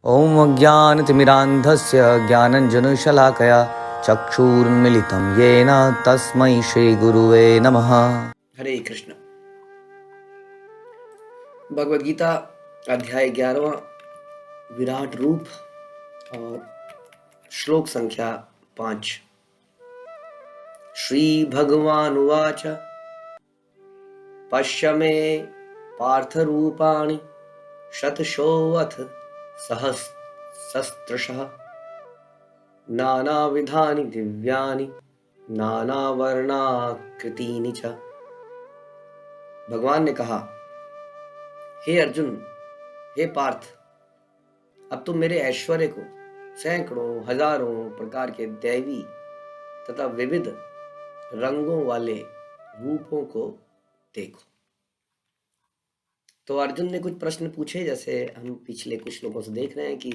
ॐ अज्ञानतिमिरान्धस्य ज्ञानञ्जनशलाकया चक्षुरुन्मिलितं येन तस्मै श्रीगुरुवे नमः। हरे कृष्ण। भगवद गीता अध्याय 11वां विराट रूप और श्लोक संख्या 5। श्री भगवान उवाच पश्य मे पार्थ रूपाणि शतशोऽथ सहस्रशः नानाविधानि दिव्यानि नानावर्णाकृतीनि च। भगवान ने कहा, हे अर्जुन, हे पार्थ, अब तुम मेरे ऐश्वर्य को सैकड़ों हजारों प्रकार के दैवी तथा विविध रंगों वाले रूपों को देखो। तो अर्जुन ने कुछ प्रश्न पूछे, जैसे हम पिछले कुछ लोगों से देख रहे हैं कि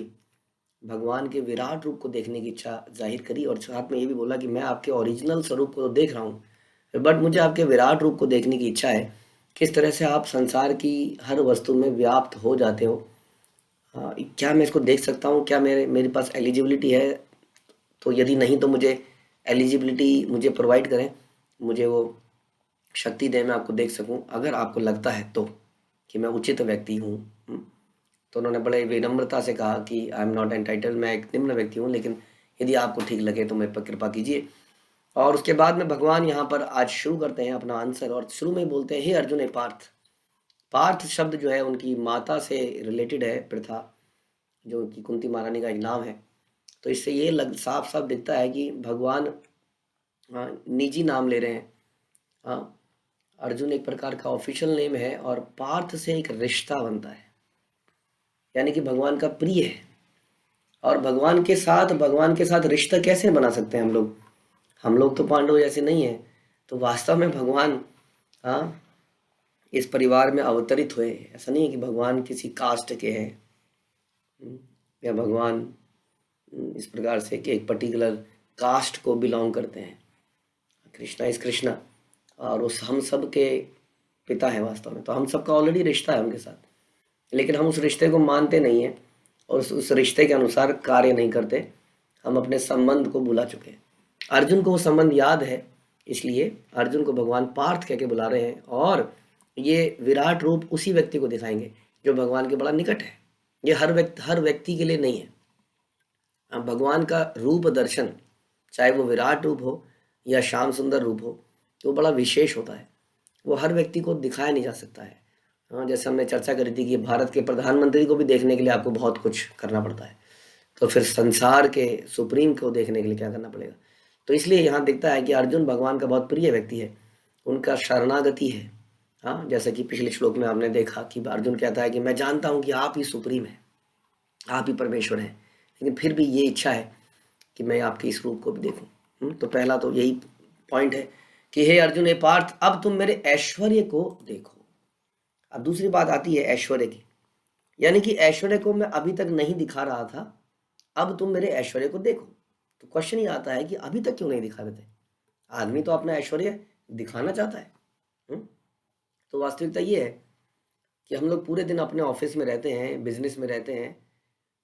भगवान के विराट रूप को देखने की इच्छा जाहिर करी और साथ में ये भी बोला कि मैं आपके ओरिजिनल स्वरूप को तो देख रहा हूँ, बट मुझे आपके विराट रूप को देखने की इच्छा है। किस तरह से आप संसार की हर वस्तु में व्याप्त हो जाते हो। क्या मैं इसको देख सकता हूँ? क्या मेरे पास एलिजिबिलिटी है? तो यदि नहीं तो मुझे एलिजिबिलिटी मुझे प्रोवाइड करें, मुझे वो शक्ति दें, मैं आपको देख सकूं, अगर आपको लगता है तो कि मैं उचित व्यक्ति हूँ। तो उन्होंने बड़े विनम्रता से कहा कि आई एम नॉट एंटाइटल्ड, मैं एक निम्न व्यक्ति हूँ, लेकिन यदि आपको ठीक लगे तो मेरे पर कृपा कीजिए। और उसके बाद में भगवान यहाँ पर आज शुरू करते हैं अपना आंसर, और शुरू में ही बोलते हैं, हे अर्जुन, हे पार्थ। पार्थ शब्द जो है उनकी माता से रिलेटेड है, प्रथा, जो कि कुंती महारानी का एक नाम है। तो इससे ये साफ साफ दिखता है कि भगवान निजी नाम ले रहे हैं। हाँ, अर्जुन एक प्रकार का ऑफिशियल नेम है और पार्थ से एक रिश्ता बनता है, यानी कि भगवान का प्रिय है। और भगवान के साथ रिश्ता कैसे बना सकते हैं हम लोग तो पांडव जैसे नहीं है। तो वास्तव में भगवान इस परिवार में अवतरित हुए। ऐसा नहीं है कि भगवान किसी कास्ट के हैं या भगवान इस प्रकार से कि एक पर्टिकुलर कास्ट को बिलोंग करते हैं। कृष्णा इस कृष्णा और उस हम सब के पिता है वास्तव में। तो हम सबका ऑलरेडी रिश्ता है उनके साथ, लेकिन हम उस रिश्ते को मानते नहीं हैं और उस रिश्ते के अनुसार कार्य नहीं करते। हम अपने संबंध को भुला चुके हैं। अर्जुन को वो संबंध याद है, इसलिए अर्जुन को भगवान पार्थ कह के बुला रहे हैं। और ये विराट रूप उसी व्यक्ति को दिखाएंगे जो भगवान के बड़ा निकट है। ये हर व्यक्ति के लिए नहीं है। भगवान का रूप दर्शन, चाहे वो विराट रूप हो या श्याम सुंदर रूप हो, तो वो बड़ा विशेष होता है। वो हर व्यक्ति को दिखाया नहीं जा सकता है। जैसे हमने चर्चा करी थी कि भारत के प्रधानमंत्री को भी देखने के लिए आपको बहुत कुछ करना पड़ता है, तो फिर संसार के सुप्रीम को देखने के लिए क्या करना पड़ेगा। तो इसलिए यहाँ दिखता है कि अर्जुन भगवान का बहुत प्रिय व्यक्ति है, उनका शरणागति है। हाँ, जैसे कि पिछले श्लोक में आपने देखा कि अर्जुन कहता है कि मैं जानता हूँ कि आप ही सुप्रीम है, आप ही परमेश्वर हैं, लेकिन फिर भी ये इच्छा है कि मैं आपके इस रूप को भी देखूं। तो पहला तो यही पॉइंट है कि हे अर्जुन, हे पार्थ, अब तुम मेरे ऐश्वर्य को देखो। अब दूसरी बात आती है ऐश्वर्य की, यानी कि ऐश्वर्य को मैं अभी तक नहीं दिखा रहा था, अब तुम मेरे ऐश्वर्य को देखो। तो क्वेश्चन ही आता है कि अभी तक क्यों नहीं दिखा रहे थे? आदमी तो अपना ऐश्वर्य दिखाना चाहता है। तो वास्तविकता ये है कि हम लोग पूरे दिन अपने ऑफिस में रहते हैं, बिजनेस में रहते हैं,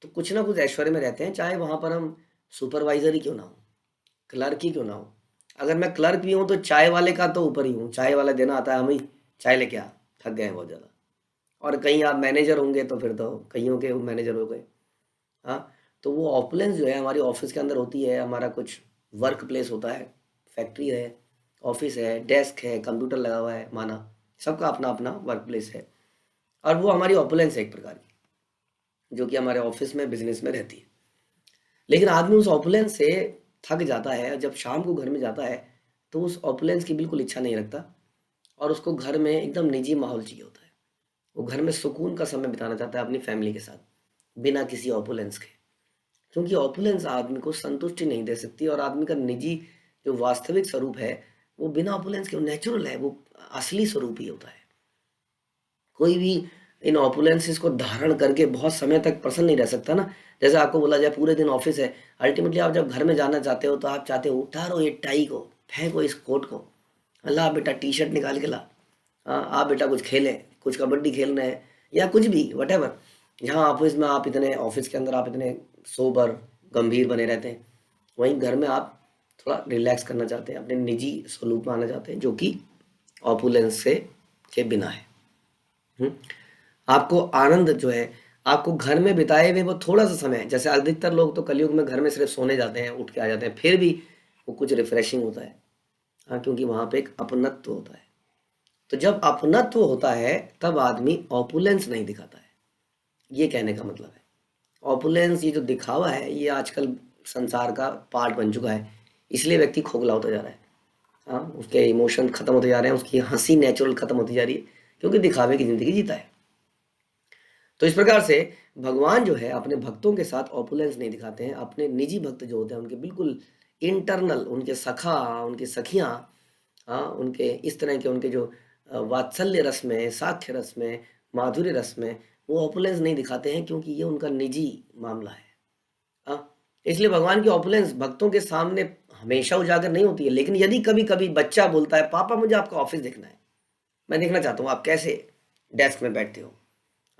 तो कुछ ना कुछ ऐश्वर्य में रहते हैं, चाहे वहां पर हम सुपरवाइजर ही क्यों ना हो, क्लर्क ही क्यों ना हो। अगर मैं क्लर्क भी हूँ तो चाय वाले का तो ऊपर ही हूँ। चाय वाला देना आता है, हमें चाय लेके आ, थक गए हैं बहुत ज़्यादा। और कहीं आप मैनेजर होंगे तो फिर तो कईयों के मैनेजर हो गए। हाँ, तो वो ऑपुलेंस जो है हमारी ऑफिस के अंदर होती है। हमारा कुछ वर्क प्लेस होता है, फैक्ट्री है, ऑफिस है, डेस्क है, कंप्यूटर लगा हुआ है, माना सबका अपना अपना वर्क प्लेस है, और वो हमारी ऑपुलेंस है एक प्रकार की, जो कि हमारे ऑफिस में बिजनेस में रहती है। लेकिन आदमी उस ऑपुलेंस से थक जाता है, जब शाम को घर में जाता है तो उस ऑपुलेंस की बिल्कुल इच्छा नहीं रखता और उसको घर में एकदम निजी माहौल चाहिए होता है। वो घर में सुकून का समय बिताना चाहता है अपनी फैमिली के साथ, बिना किसी ऑपुलेंस के। क्योंकि ऑपुलेंस आदमी को संतुष्टि नहीं दे सकती, और आदमी का निजी जो वास्तविक स्वरूप है वो बिना ऑपुलेंस के नेचुरल है, वो असली स्वरूप ही होता है। कोई भी इन ऑपुलेंसेस को धारण करके बहुत समय तक प्रसन्न नहीं रह सकता ना। जैसे आपको बोला जाए पूरे दिन ऑफिस है, अल्टीमेटली आप जब घर में जाना चाहते हो तो आप चाहते हो उतारो ये टाई को, फेंको इस कोट को, ला बेटा टी शर्ट निकाल के ला, हाँ आप बेटा कुछ खेलें, कुछ कबड्डी खेलना है या कुछ भी वटेवर। जहाँ ऑफिस में आप इतने ऑफिस के अंदर आप इतने सोबर गंभीर बने रहते हैं, वहीं घर में आप थोड़ा रिलैक्स करना चाहते हैं, अपने निजी स्वरूप में आना चाहते हैं, जो कि ऑपुलेंस से के बिना है। आपको आनंद जो है आपको घर में बिताए हुए वो थोड़ा सा समय, जैसे अधिकतर लोग तो कलयुग में घर में सिर्फ सोने जाते हैं, उठ के आ जाते हैं, फिर भी वो कुछ रिफ्रेशिंग होता है। हाँ, क्योंकि वहाँ पे एक अपनत्व होता है। तो जब अपनत्व होता है तब आदमी ऑपुलेंस नहीं दिखाता है, ये कहने का मतलब है। ऑपुलेंस, ये जो दिखावा है, ये आजकल संसार का पार्ट बन चुका है, इसलिए व्यक्ति खोखला होता जा रहा है। हाँ, उसके इमोशन खत्म होते जा रहे हैं, उसकी हंसी नेचुरल खत्म होती जा रही है, क्योंकि दिखावे की जिंदगी जीता है। तो इस प्रकार से भगवान जो है अपने भक्तों के साथ ऑपुलेंस नहीं दिखाते हैं। अपने निजी भक्त जो होते हैं उनके बिल्कुल इंटरनल, उनके सखा, उनकी सखियाँ, हाँ, उनके इस तरह के उनके जो वात्सल्य रस में, साख्य रस में, माधुर्य रस में वो ऑपुलेंस नहीं दिखाते हैं, क्योंकि ये उनका निजी मामला है। हाँ, इसलिए भगवान की ऑपुलेंस भक्तों के सामने हमेशा उजागर नहीं होती है। लेकिन यदि कभी कभी बच्चा बोलता है, पापा मुझे आपका ऑफिस देखना है, मैं देखना चाहता हूँ आप कैसे डेस्क में बैठते हो,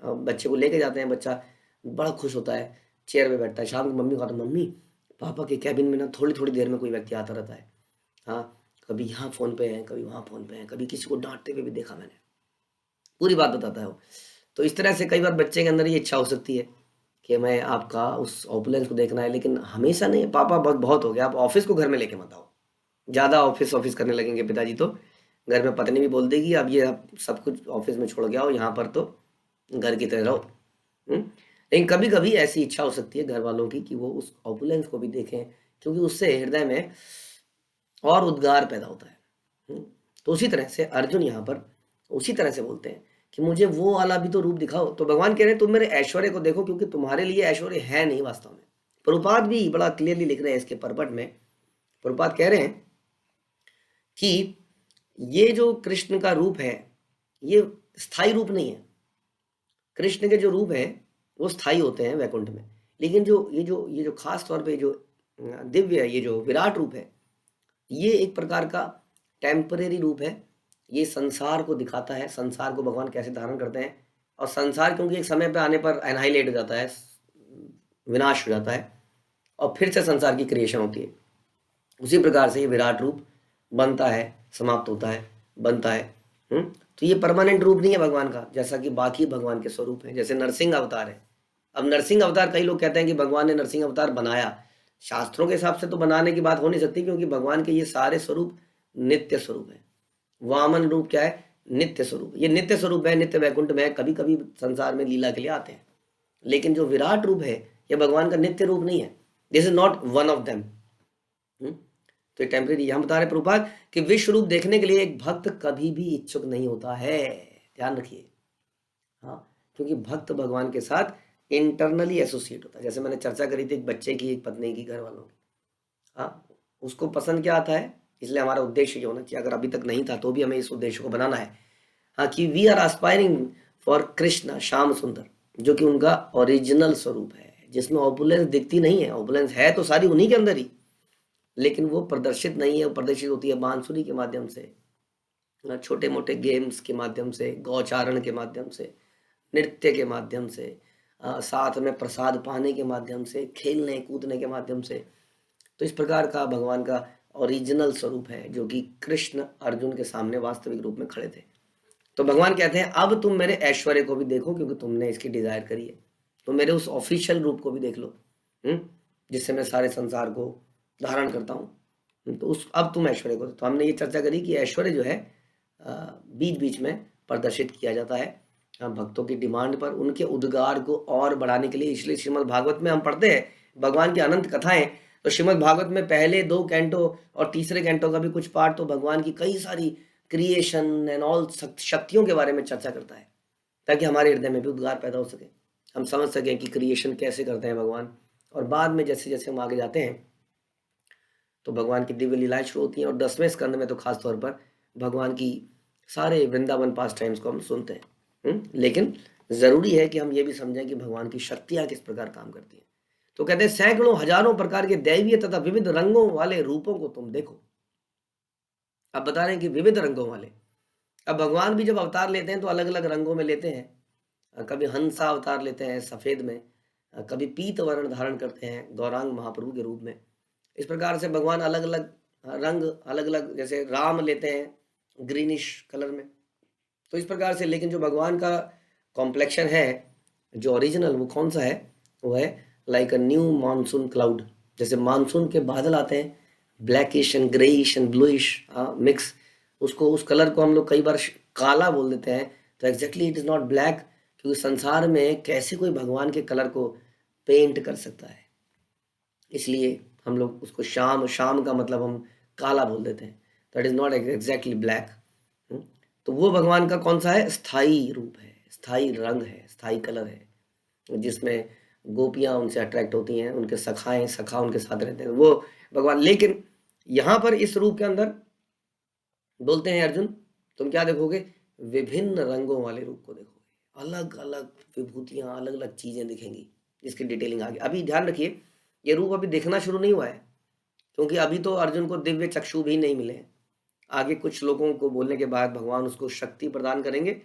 बच्चे को लेके जाते हैं, बच्चा बड़ा खुश होता है, चेयर पे बैठता है, शाम को मम्मी को आता है, मम्मी पापा के कैबिन में ना थोड़ी थोड़ी देर में कोई व्यक्ति आता रहता है। हाँ, कभी यहाँ फ़ोन पे है, कभी वहाँ फ़ोन पे है, कभी किसी को डांटते हुए भी देखा मैंने, पूरी बात बताता है वो। तो इस तरह से कई बार बच्चे के अंदर ये इच्छा हो सकती है कि मैं आपका उस ऑपुलेंस को देखना है, लेकिन हमेशा नहीं। पापा बहुत बहुत हो गया, आप ऑफिस को घर में लेके मत आओ। ज़्यादा ऑफिस ऑफिस करने लगेंगे पिताजी तो घर में पत्नी भी बोल देगी, अब ये आप सब कुछ ऑफिस में छोड़ के आओ, यहाँ पर तो घर की तरह रहो। लेकिन कभी कभी ऐसी इच्छा हो सकती है घर वालों की कि वो उस ऑपुलेंस को भी देखें, क्योंकि उससे हृदय में और उद्गार पैदा होता है। तो उसी तरह से अर्जुन यहाँ पर उसी तरह से बोलते हैं कि मुझे वो वाला भी तो रूप दिखाओ। तो भगवान कह रहे हैं तुम मेरे ऐश्वर्य को देखो, क्योंकि तुम्हारे लिए ऐश्वर्य है नहीं वास्तव में। प्रभुपाद भी बड़ा क्लियरली लिख रहे हैं इसके परपट में। प्रभुपाद कह रहे हैं कि ये जो कृष्ण का रूप है ये स्थायी रूप नहीं है। कृष्ण के जो रूप है वो स्थायी होते हैं वैकुंठ में, लेकिन ये जो खास तौर पे जो दिव्य है, ये जो विराट रूप है, ये एक प्रकार का टेम्परेरी रूप है। ये संसार को दिखाता है, संसार को भगवान कैसे धारण करते हैं। और संसार क्योंकि एक समय पे आने पर एनहाइलेट हो जाता है, विनाश हो जाता है, और फिर से संसार की क्रिएशन होती है। उसी प्रकार से ये विराट रूप बनता है, समाप्त होता है, बनता है। तो ये परमानेंट रूप नहीं है भगवान का, जैसा कि बाकी भगवान के स्वरूप हैं, जैसे नरसिंह अवतार है। अब नरसिंह अवतार, कई लोग कहते हैं कि भगवान ने नरसिंह अवतार बनाया, शास्त्रों के हिसाब से तो बनाने की बात हो नहीं सकती, क्योंकि भगवान के ये सारे स्वरूप नित्य स्वरूप है। वामन रूप क्या है? नित्य स्वरूप। ये नित्य स्वरूप है, नित्य वैकुंठ में, कभी कभी संसार में लीला के लिए आते हैं। लेकिन जो विराट रूप है ये भगवान का नित्य रूप नहीं है। This is not one of them. तो ये टेम्परेरी। हम बता रहे प्रभुपाद कि विश्व रूप देखने के लिए एक भक्त कभी भी इच्छुक नहीं होता है, ध्यान रखिए। हाँ, क्योंकि भक्त भगवान के साथ इंटरनली एसोसिएट होता है। जैसे मैंने चर्चा करी थी एक बच्चे की, एक पत्नी की, घर वालों की। हाँ, उसको पसंद क्या आता है, इसलिए हमारा उद्देश्य ये होना चाहिए, अगर अभी तक नहीं था तो भी हमें इस उद्देश्य को बनाना है। हाँ, कि we are aspiring for Krishna Shyam Sundar, जो कि उनका ओरिजिनल स्वरूप है, जिसमें ऑपुलेंस दिखती नहीं है। ऑपुलेंस है तो सारी उन्हीं के अंदर ही, लेकिन वो प्रदर्शित नहीं है। वो प्रदर्शित होती है बांसुरी के माध्यम से, छोटे मोटे गेम्स के माध्यम से, गौचारण के माध्यम से, नृत्य के माध्यम से, साथ में प्रसाद पाने के माध्यम से, खेलने कूदने के माध्यम से। तो इस प्रकार का भगवान का ओरिजिनल स्वरूप है, जो कि कृष्ण अर्जुन के सामने वास्तविक रूप में खड़े थे। तो भगवान कहते हैं अब तुम मेरे ऐश्वर्य को भी देखो, क्योंकि तुमने इसकी डिजायर करी है, तो मेरे उस ऑफिशियल रूप को भी देख लो, जिससे मैं सारे संसार को धारण करता हूँ। तो उस अब तुम ऐश्वर्य को, तो हमने ये चर्चा करी कि ऐश्वर्य जो है बीच बीच में प्रदर्शित किया जाता है भक्तों की डिमांड पर, उनके उद्गार को और बढ़ाने के लिए। इसलिए श्रीमद् भागवत में हम पढ़ते हैं भगवान की अनंत कथाएं। तो श्रीमद् भागवत में पहले 2 कैंटो और तीसरे कैंटो का भी कुछ पार्ट तो भगवान की कई सारी क्रिएशन एंड ऑल शक्तियों के बारे में चर्चा करता है, ताकि हमारे हृदय में भी उद्गार पैदा हो सके, हम समझ सकें कि क्रिएशन कैसे करते हैं भगवान। और बाद में जैसे जैसे हम आगे जाते हैं तो भगवान की दिव्य लीलाएं शुरू होती हैं। और 10वें स्कंद में तो खास तौर पर भगवान की सारे वृंदावन पास टाइम्स को हम सुनते हैं। लेकिन जरूरी है कि हम ये भी समझें कि भगवान की शक्तियां किस प्रकार काम करती हैं। तो कहते हैं सैकड़ों हजारों प्रकार के दैवीय तथा विविध रंगों वाले रूपों को तुम देखो। अब बता रहे हैं कि विविध रंगों वाले। अब भगवान भी जब अवतार लेते हैं तो अलग अलग रंगों में लेते हैं। कभी हंसा अवतार लेते हैं सफ़ेद में, कभी पीत वर्ण धारण करते हैं गौरांग महाप्रभु के रूप में। इस प्रकार से भगवान अलग-अलग रंग, अलग-अलग, जैसे राम लेते हैं ग्रीनिश कलर में। तो इस प्रकार से, लेकिन जो भगवान का कॉम्प्लेक्शन है, जो ओरिजिनल, वो कौन सा है? वो है like a new monsoon cloud. जैसे मानसून के बादल आते हैं, blackish and greyish and bluish mix, उसको, उस कलर को हम लोग कई बार काला बोल देते हैं। तो exactly it is not black, क्योंकि संसार में कैसे कोई भगवान के कलर को पेंट कर सकता है, इसलिए हम लोग उसको शाम, शाम का मतलब हम काला बोल देते हैं। That is not exactly black. तो वो भगवान का कौन सा है? स्थाई रूप है, स्थाई रंग है, स्थाई कलर है, जिसमें गोपियाँ उनसे अट्रैक्ट होती हैं, उनके सखाएँ, सखा उनके साथ रहते हैं, वो भगवान। लेकिन यहाँ पर इस रूप के अंदर बोलते हैं अर्जुन, तुम क्या देखोगे? विभिन्न रंगों वाले रूप को देखोगे, अलग अलग विभूतियाँ, अलग अलग चीज़ें दिखेंगी, जिसकी डिटेलिंग आगे। अभी ध्यान रखिए, ये रूप अभी दिखना शुरू नहीं हुआ है, क्योंकि अभी तो अर्जुन को दिव्य चक्षु भी नहीं मिले हैं। आगे कुछ लोगों को बोलने के बाद भगवान उसको शक्ति प्रदान करेंगे,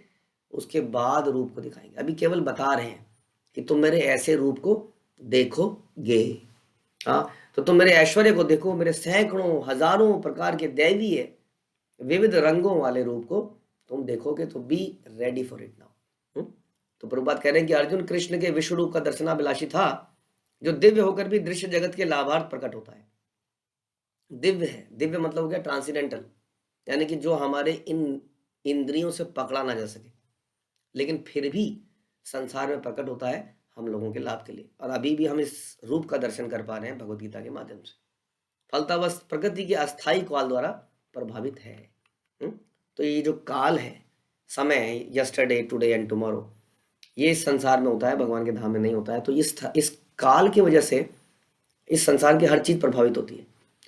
उसके बाद रूप को दिखाएंगे। अभी केवल बता रहे हैं कि तुम मेरे ऐसे रूप को देखोगे। हाँ, तो तुम मेरे ऐश्वर्य को देखो, मेरे सैकड़ों हजारों प्रकार के दैवीय विविध रंगों वाले रूप को तुम देखोगे, तो be ready for it now. तो प्रभुपाद कह रहे हैं कि अर्जुन कृष्ण के विश्व रूप का दर्शनाभिलाषी था, जो दिव्य होकर भी दृश्य जगत के लाभार्थ प्रकट होता है। दिव्य है, दिव्य मतलब हो गया ट्रांसीडेंटल, यानी कि जो हमारे इन इंद्रियों से पकड़ा ना जा सके, लेकिन फिर भी संसार में प्रकट होता है हम लोगों के लाभ के लिए। और अभी भी हम इस रूप का दर्शन कर पा रहे हैं भगवत गीता के माध्यम से। फलतावश प्रकृति के अस्थायी काल द्वारा प्रभावित है। तो ये जो काल है, समय, यस्टरडे, टुडे एंड टुमारो, ये इस संसार में होता है, भगवान के धाम में नहीं होता है। तो इस काल की वजह से इस संसार की हर चीज प्रभावित होती है।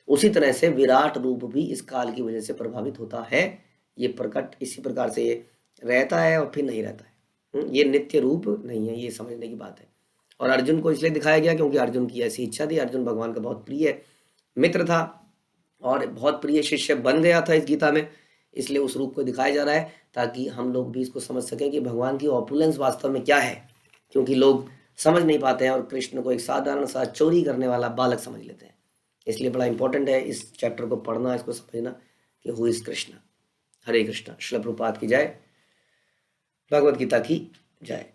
उसी तरह से विराट रूप भी इस काल की वजह से प्रभावित होता है। ये प्रकट इसी प्रकार से ये रहता है और फिर नहीं रहता है। ये नित्य रूप नहीं है, ये समझने की बात है। और अर्जुन को इसलिए दिखाया गया क्योंकि अर्जुन की ऐसी इच्छा थी। अर्जुन भगवान का बहुत प्रिय मित्र था और बहुत प्रिय शिष्य बन गया था इस गीता में, इसलिए उस रूप को दिखाया जा रहा है, ताकि हम लोग भी इसको समझ सकें कि भगवान की ऑपुलेंस वास्तव में क्या है। क्योंकि लोग समझ नहीं पाते हैं और कृष्ण को एक साधारण सा चोरी करने वाला बालक समझ लेते हैं। इसलिए बड़ा इंपॉर्टेंट है इस चैप्टर को पढ़ना, इसको समझना कि हु इज कृष्ण। हरे कृष्णा। श्रील प्रभुपाद की जय, भगवद गीता की जय।